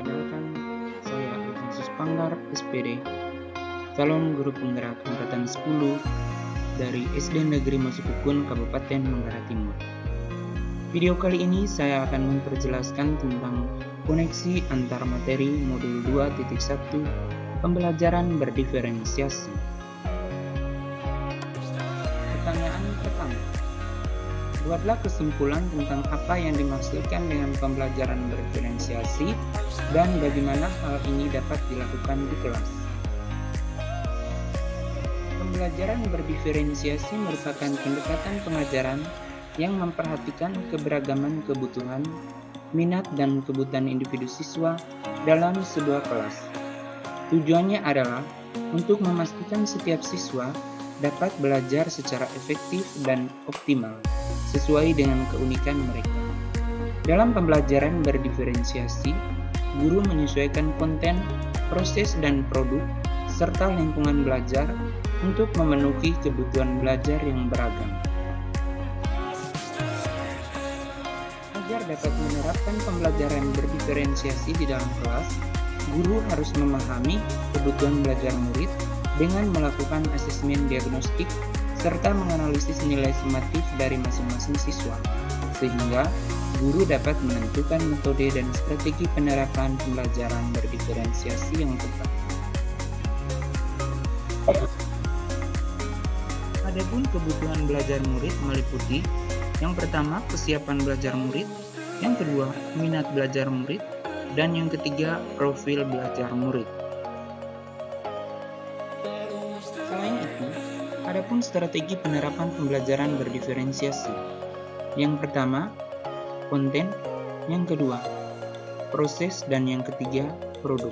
Perkenalkan, saya Alfonsus Panggar, SPD, calon guru penggerak angkatan 10 dari SD Negeri Masukukun, Kabupaten Manggarai Timur. Video kali ini saya akan memperjelaskan tentang koneksi antar materi modul 2.1 pembelajaran berdiferensiasi. Pertanyaan pertama. Buatlah kesimpulan tentang apa yang dimaksudkan dengan pembelajaran berdiferensiasi dan bagaimana hal ini dapat dilakukan di kelas. Pembelajaran berdiferensiasi merupakan pendekatan pengajaran yang memperhatikan keberagaman kebutuhan, minat, dan kebutuhan individu siswa dalam sebuah kelas. Tujuannya adalah untuk memastikan setiap siswa dapat belajar secara efektif dan optimal sesuai dengan keunikan mereka. Dalam pembelajaran berdiferensiasi, guru menyesuaikan konten, proses, dan produk serta lingkungan belajar untuk memenuhi kebutuhan belajar yang beragam. Agar dapat menerapkan pembelajaran berdiferensiasi di dalam kelas, guru harus memahami kebutuhan belajar murid dengan melakukan asesmen diagnostik serta menganalisis nilai sumatif dari masing-masing siswa, sehingga guru dapat menentukan metode dan strategi penerapan pembelajaran berdiferensiasi yang tepat. Adapun kebutuhan belajar murid meliputi yang pertama, kesiapan belajar murid, yang kedua, minat belajar murid, dan yang ketiga, profil belajar murid. Selain itu, adapun strategi penerapan pembelajaran berdiferensiasi. Yang pertama, konten, yang kedua, proses, dan yang ketiga, produk.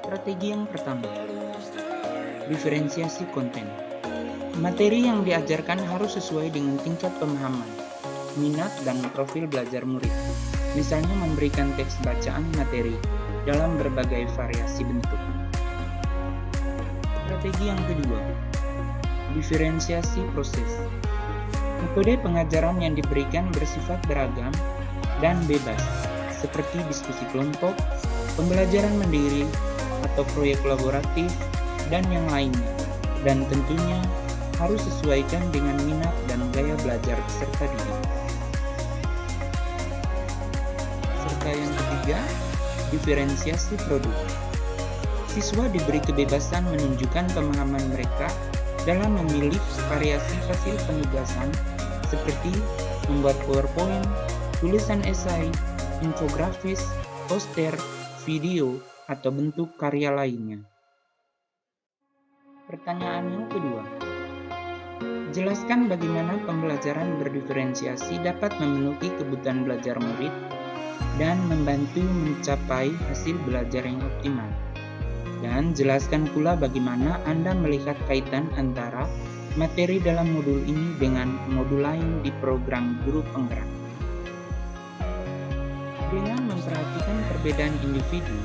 Strategi yang pertama, diferensiasi konten. Materi yang diajarkan harus sesuai dengan tingkat pemahaman, minat, dan profil belajar murid. Misalnya memberikan teks bacaan materi dalam berbagai variasi bentuk. Strategi yang kedua, diferensiasi proses. Metode pengajaran yang diberikan bersifat beragam dan bebas, seperti diskusi kelompok, pembelajaran mandiri, atau proyek kolaboratif, dan yang lainnya, dan tentunya harus sesuaikan dengan minat dan gaya belajar peserta didik. Serta yang ketiga, diferensiasi produk. Siswa diberi kebebasan menunjukkan pemahaman mereka dalam memilih variasi hasil penugasan seperti membuat PowerPoint, tulisan esai, infografis, poster, video, atau bentuk karya lainnya. Pertanyaan yang kedua. Jelaskan bagaimana pembelajaran berdiferensiasi dapat memenuhi kebutuhan belajar murid dan membantu mencapai hasil belajar yang optimal. Dan jelaskan pula bagaimana Anda melihat kaitan antara materi dalam modul ini dengan modul lain di program guru penggerak. Dengan memperhatikan perbedaan individu,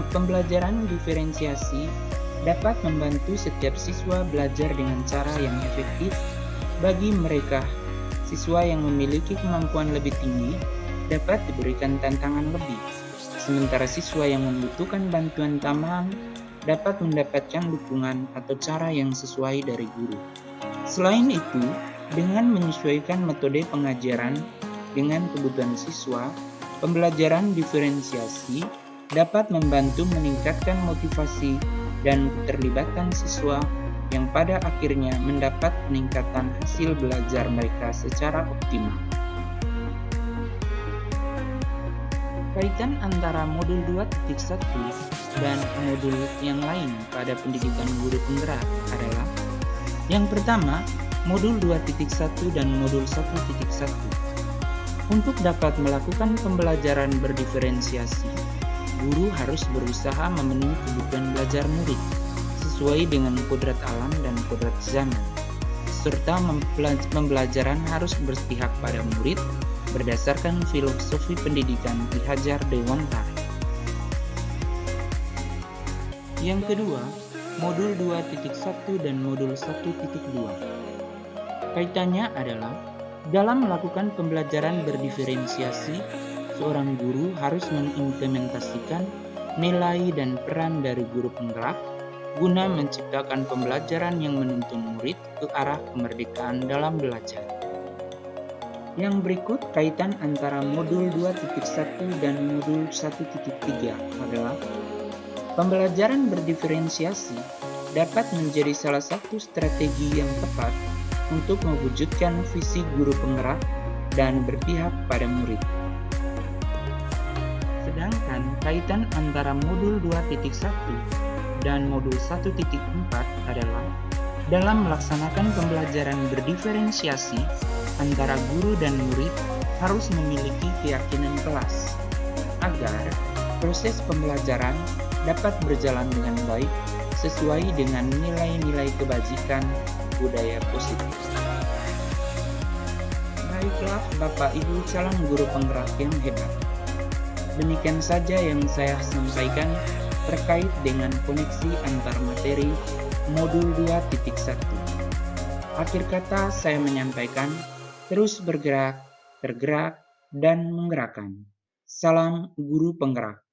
pembelajaran diferensiasi dapat membantu setiap siswa belajar dengan cara yang efektif. Bagi mereka, siswa yang memiliki kemampuan lebih tinggi dapat diberikan tantangan lebih. Sementara siswa yang membutuhkan bantuan tambahan dapat mendapatkan dukungan atau cara yang sesuai dari guru. Selain itu, dengan menyesuaikan metode pengajaran dengan kebutuhan siswa, pembelajaran diferensiasi dapat membantu meningkatkan motivasi dan keterlibatan siswa yang pada akhirnya mendapat peningkatan hasil belajar mereka secara optimal. Kaitan antara modul 2.1 dan modul yang lain pada pendidikan guru penggerak adalah yang pertama, modul 2.1 dan modul 1.1. Untuk dapat melakukan pembelajaran berdiferensiasi, guru harus berusaha memenuhi kebutuhan belajar murid sesuai dengan kodrat alam dan kodrat zaman, serta pembelajaran harus berpihak pada murid berdasarkan filosofi pendidikan Ki Hajar Dewantara. Yang kedua, modul 2.1 dan modul 1.2. Kaitannya adalah dalam melakukan pembelajaran berdiferensiasi, seorang guru harus mengimplementasikan nilai dan peran dari guru penggerak guna menciptakan pembelajaran yang menuntun murid ke arah kemerdekaan dalam belajar. Yang berikut kaitan antara modul 2.1 dan modul 1.3 adalah pembelajaran berdiferensiasi dapat menjadi salah satu strategi yang tepat untuk mewujudkan visi guru penggerak dan berpihak pada murid. Sedangkan kaitan antara modul 2.1 dan modul 1.4 adalah dalam melaksanakan pembelajaran berdiferensiasi antara guru dan murid harus memiliki keyakinan kelas agar proses pembelajaran dapat berjalan dengan baik sesuai dengan nilai-nilai kebajikan budaya positif. Baiklah Bapak Ibu calon guru penggerak yang hebat. Demikian saja yang saya sampaikan terkait dengan koneksi antar materi modul 2.1. Akhir kata saya menyampaikan terus bergerak, tergerak, dan menggerakkan. Salam guru penggerak.